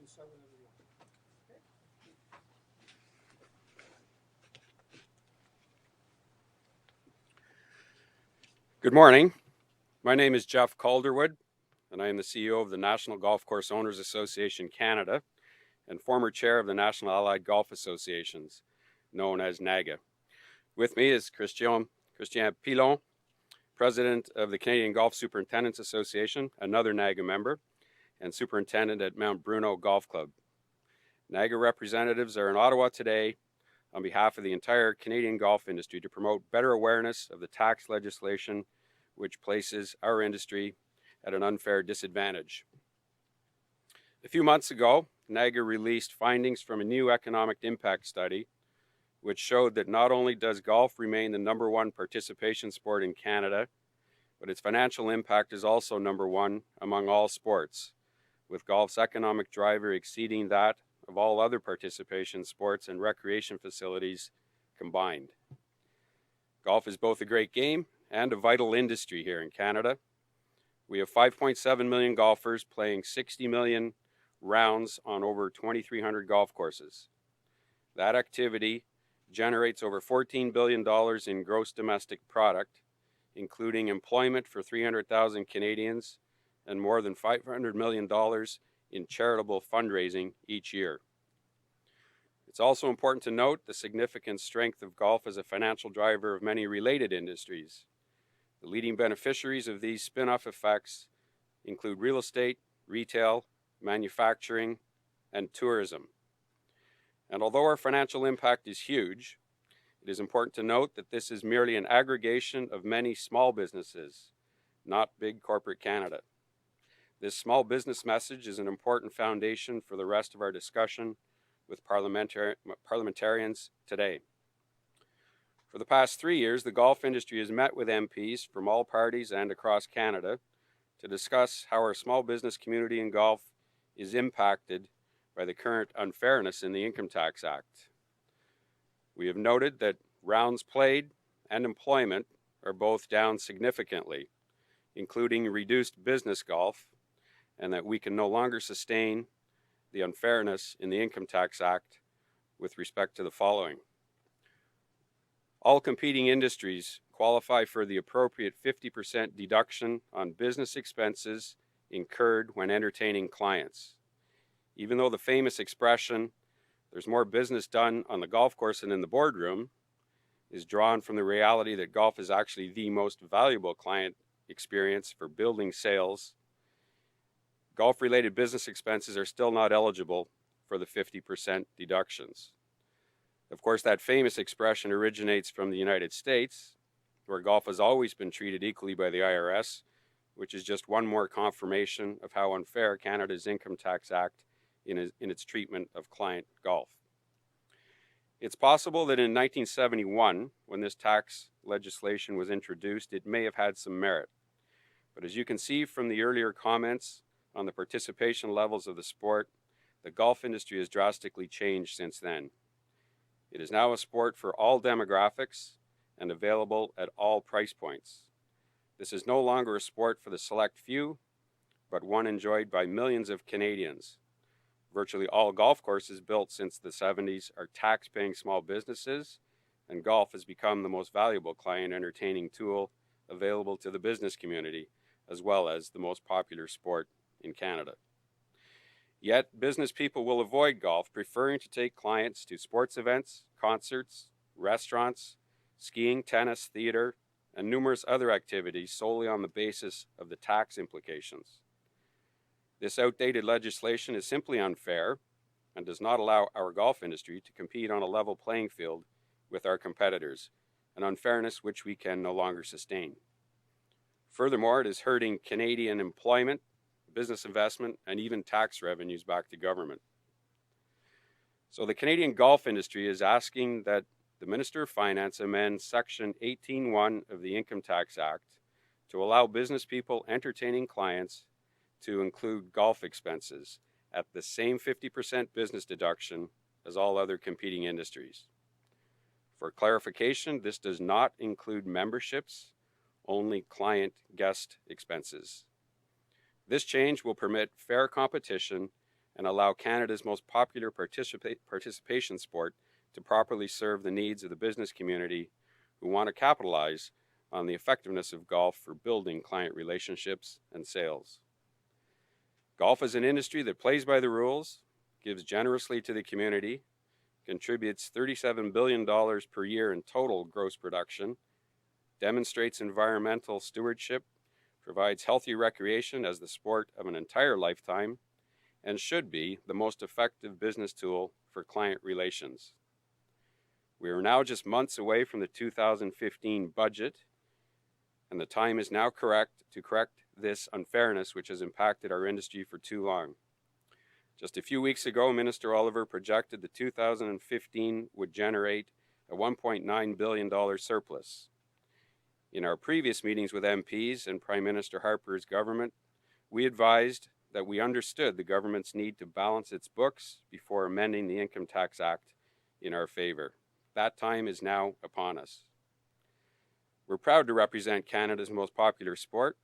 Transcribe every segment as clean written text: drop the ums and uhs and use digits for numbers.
start whenever you want. Okay. Good morning. My name is Jeff Calderwood, and I am the CEO of the National Golf Course Owners Association Canada and former chair of the National Allied Golf Associations, known as NAGA. With me is Christian Pilon, president of the Canadian Golf Superintendents Association, another NAGA member, and superintendent at Mount Bruno Golf Club. NAGA representatives are in Ottawa today on behalf of the entire Canadian golf industry to promote better awareness of the tax legislation which places our industry at an unfair disadvantage. A few months ago, NAGA released findings from a new economic impact study which showed that not only does golf remain the number one participation sport in Canada, but its financial impact is also number one among all sports, with golf's economic driver exceeding that of all other participation sports and recreation facilities combined. Golf is both a great game and a vital industry here in Canada. We have 5.7 million golfers playing 60 million rounds on over 2,300 golf courses. That activity generates over $14 billion in gross domestic product, including employment for 300,000 Canadians and more than $500 million in charitable fundraising each year. It's also important to note the significant strength of golf as a financial driver of many related industries. The leading beneficiaries of these spin-off effects include real estate, retail, manufacturing, and tourism. And although our financial impact is huge, it is important to note that this is merely an aggregation of many small businesses, not big corporate Canada. This small business message is an important foundation for the rest of our discussion with parliamentarians today. For the past 3 years, the golf industry has met with MPs from all parties and across Canada to discuss how our small business community in golf is impacted by the current unfairness in the Income Tax Act. We have noted that rounds played and employment are both down significantly, including reduced business golf, and that we can no longer sustain the unfairness in the Income Tax Act with respect to the following. All competing industries qualify for the appropriate 50% deduction on business expenses incurred when entertaining clients. Even though the famous expression, "there's more business done on the golf course than in the boardroom," is drawn from the reality that golf is actually the most valuable client experience for building sales, golf-related business expenses are still not eligible for the 50% deductions. Of course, that famous expression originates from the United States, where golf has always been treated equally by the IRS, which is just one more confirmation of how unfair Canada's Income Tax Act in its treatment of client golf. It's possible that in 1971, when this tax legislation was introduced, it may have had some merit. But as you can see from the earlier comments on the participation levels of the sport, the golf industry has drastically changed since then. It is now a sport for all demographics and available at all price points. This is no longer a sport for the select few, but one enjoyed by millions of Canadians. Virtually all golf courses built since the 70s are tax-paying small businesses, and golf has become the most valuable client entertaining tool available to the business community, as well as the most popular sport in Canada. Yet, business people will avoid golf, preferring to take clients to sports events, concerts, restaurants, skiing, tennis, theater, and numerous other activities solely on the basis of the tax implications. This outdated legislation is simply unfair and does not allow our golf industry to compete on a level playing field with our competitors, an unfairness which we can no longer sustain. Furthermore, it is hurting Canadian employment, business investment, and even tax revenues back to government. So the Canadian golf industry is asking that the Minister of Finance amend Section 18.1 of the Income Tax Act to allow business people entertaining clients to include golf expenses at the same 50% business deduction as all other competing industries. For clarification, this does not include memberships, only client guest expenses. This change will permit fair competition and allow Canada's most popular participation sport to properly serve the needs of the business community who want to capitalize on the effectiveness of golf for building client relationships and sales. Golf is an industry that plays by the rules, gives generously to the community, contributes $37 billion per year in total gross production, demonstrates environmental stewardship, provides healthy recreation as the sport of an entire lifetime, and should be the most effective business tool for client relations. We are now just months away from the 2015 budget, and the time is now to correct this unfairness which has impacted our industry for too long. Just a few weeks ago, Minister Oliver projected the 2015 would generate a $1.9 billion surplus. In our previous meetings with MPs and Prime Minister Harper's government, we advised that we understood the government's need to balance its books before amending the Income Tax Act in our favor. That time is now upon us. We're proud to represent Canada's most popular sport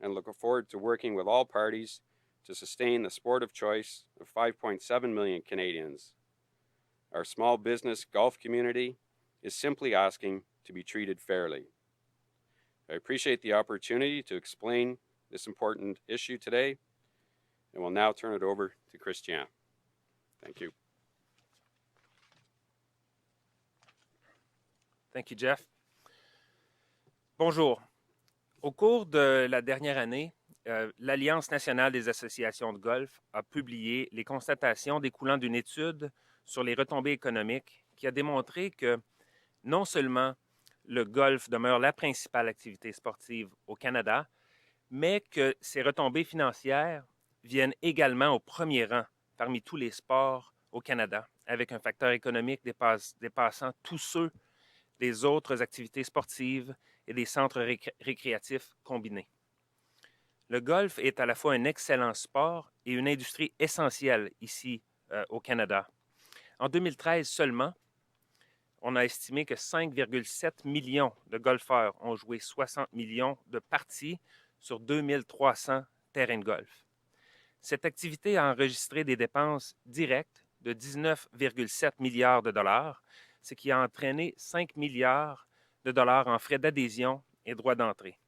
and look forward to working with all parties to sustain the sport of choice of 5.7 million Canadians. Our small business golf community is simply asking to be treated fairly. I appreciate the opportunity to explain this important issue today, and will now turn it over to Christian. Thank you. Thank you, Jeff. Bonjour. Au cours de la dernière année, l'Alliance nationale des associations de golf a publié les constatations découlant d'une étude sur les retombées économiques qui a démontré que non seulement le golf demeure la principale activité sportive au Canada, mais que ses retombées financières viennent également au premier rang parmi tous les sports au Canada, avec un facteur économique dépassant tous ceux des autres activités sportives et des centres récréatifs combinés. Le golf est à la fois un excellent sport et une industrie essentielle ici au Canada. En 2013 seulement, on a estimé que 5,7 millions de golfeurs ont joué 60 millions de parties sur 2300 terrains de golf. Cette activité a enregistré des dépenses directes de 19,7 milliards de dollars, ce qui a entraîné 5 milliards de dollars en frais d'adhésion et droits d'entrée,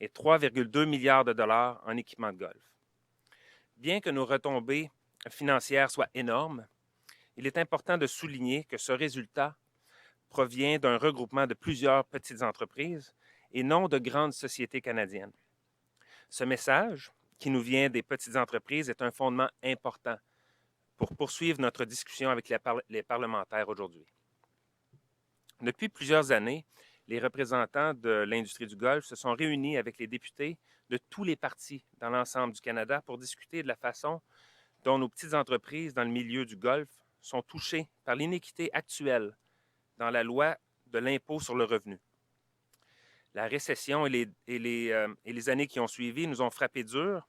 et 3,2 milliards de dollars en équipement de golf. Bien que nos retombées financières soient énormes, il est important de souligner que ce résultat provient d'un regroupement de plusieurs petites entreprises et non de grandes sociétés canadiennes. Ce message, qui nous vient des petites entreprises, est un fondement important pour poursuivre notre discussion avec les parlementaires aujourd'hui. Depuis plusieurs années, les représentants de l'industrie du golf se sont réunis avec les députés de tous les partis dans l'ensemble du Canada pour discuter de la façon dont nos petites entreprises dans le milieu du golf sont touchées par l'iniquité actuelle dans la loi de l'impôt sur le revenu. La récession et les années qui ont suivi nous ont frappé dur.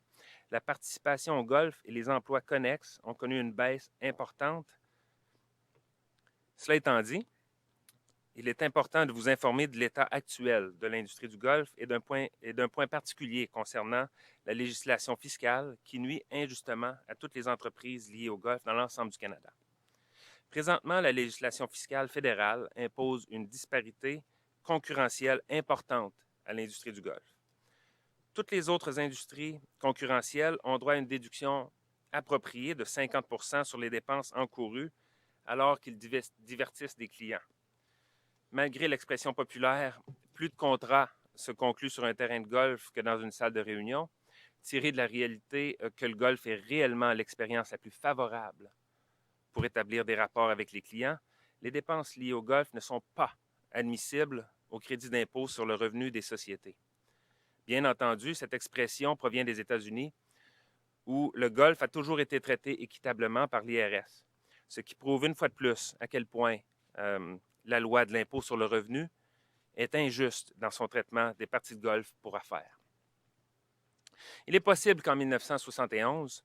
La participation au golf et les emplois connexes ont connu une baisse importante. Cela étant dit, il est important de vous informer de l'état actuel de l'industrie du golf et d'un point particulier concernant la législation fiscale qui nuit injustement à toutes les entreprises liées au golf dans l'ensemble du Canada. Présentement, la législation fiscale fédérale impose une disparité concurrentielle importante à l'industrie du golf. Toutes les autres industries concurrentielles ont droit à une déduction appropriée de 50 % sur les dépenses encourues alors qu'ils divertissent des clients. Malgré l'expression populaire, plus de contrats se concluent sur un terrain de golf que dans une salle de réunion, tiré de la réalité que le golf est réellement l'expérience la plus favorable pour établir des rapports avec les clients, les dépenses liées au golf ne sont pas admissibles au crédit d'impôt sur le revenu des sociétés. Bien entendu, cette expression provient des États-Unis, où le golf a toujours été traité équitablement par l'IRS, ce qui prouve une fois de plus à quel point la loi de l'impôt sur le revenu est injuste dans son traitement des parties de golf pour affaires. Il est possible qu'en 1971,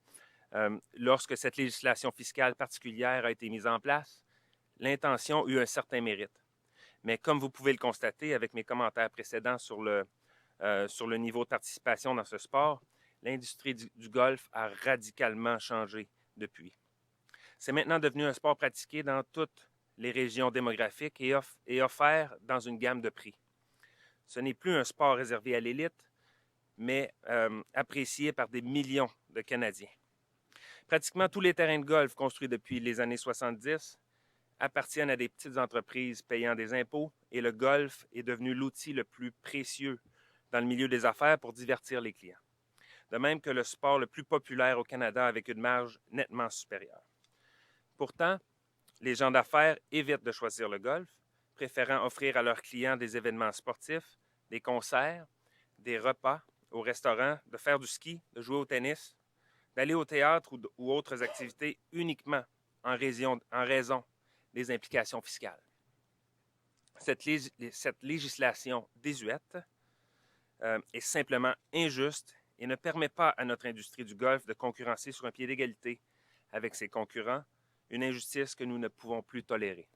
lorsque cette législation fiscale particulière a été mise en place, l'intention eut un certain mérite. Mais comme vous pouvez le constater avec mes commentaires précédents sur le niveau de participation dans ce sport, l'industrie du golf a radicalement changé depuis. C'est maintenant devenu un sport pratiqué dans toutes les régions démographiques et offert dans une gamme de prix. Ce n'est plus un sport réservé à l'élite, mais apprécié par des millions de Canadiens. Pratiquement tous les terrains de golf construits depuis les années 70 appartiennent à des petites entreprises payant des impôts et le golf est devenu l'outil le plus précieux dans le milieu des affaires pour divertir les clients. De même que le sport le plus populaire au Canada avec une marge nettement supérieure. Pourtant, les gens d'affaires évitent de choisir le golf, préférant offrir à leurs clients des événements sportifs, des concerts, des repas au restaurant, de faire du ski, de jouer au tennis, d'aller au théâtre ou autres activités uniquement en raison des implications fiscales. Cette législation désuète est simplement injuste et ne permet pas à notre industrie du golf de concurrencer sur un pied d'égalité avec ses concurrents, une injustice que nous ne pouvons plus tolérer.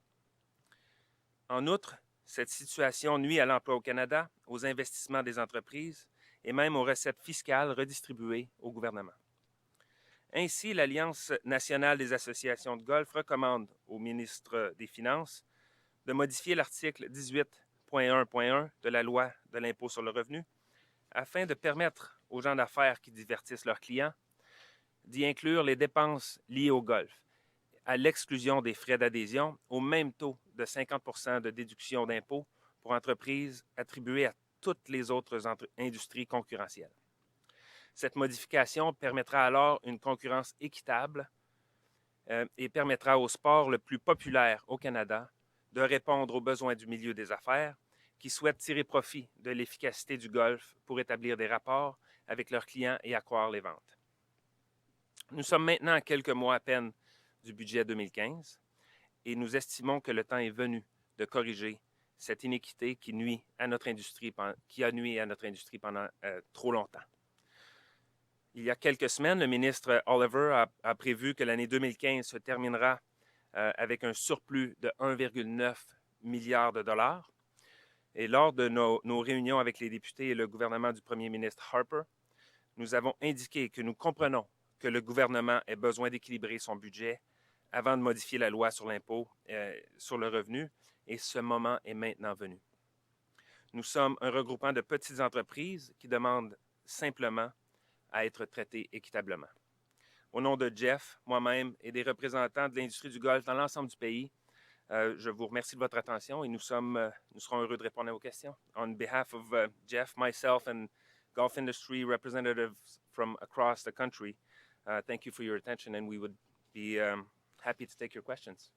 En outre, cette situation nuit à l'emploi au Canada, aux investissements des entreprises et même aux recettes fiscales redistribuées au gouvernement. Ainsi, l'Alliance nationale des associations de golf recommande au ministre des Finances de modifier l'article 18.1.1 de la loi de l'impôt sur le revenu afin de permettre aux gens d'affaires qui divertissent leurs clients d'y inclure les dépenses liées au golf, à l'exclusion des frais d'adhésion, au même taux de 50% de déduction d'impôt pour entreprises attribuées à toutes les autres industries concurrentielles. Cette modification permettra alors une concurrence équitable et permettra au sport le plus populaire au Canada de répondre aux besoins du milieu des affaires qui souhaitent tirer profit de l'efficacité du golf pour établir des rapports avec leurs clients et accroître les ventes. Nous sommes maintenant à quelques mois à peine du budget 2015 et nous estimons que le temps est venu de corriger cette inéquité qui a nui à notre industrie pendant trop longtemps. Il y a quelques semaines, le ministre Oliver a prévu que l'année 2015 se terminera avec un surplus de 1,9 milliard de dollars. Et lors de nos réunions avec les députés et le gouvernement du premier ministre Harper, nous avons indiqué que nous comprenons que le gouvernement ait besoin d'équilibrer son budget avant de modifier la loi sur l'impôt sur le revenu, et ce moment est maintenant venu. Nous sommes un regroupement de petites entreprises qui demandent simplement à être traitées équitablement. Au nom de Jeff, moi-même et des représentants de l'industrie du golf dans l'ensemble du pays, je vous remercie de votre attention et nous serons heureux de répondre à vos questions. On behalf of Jeff, myself, and golf industry representatives from across the country, thank you for your attention and we would be happy to take your questions.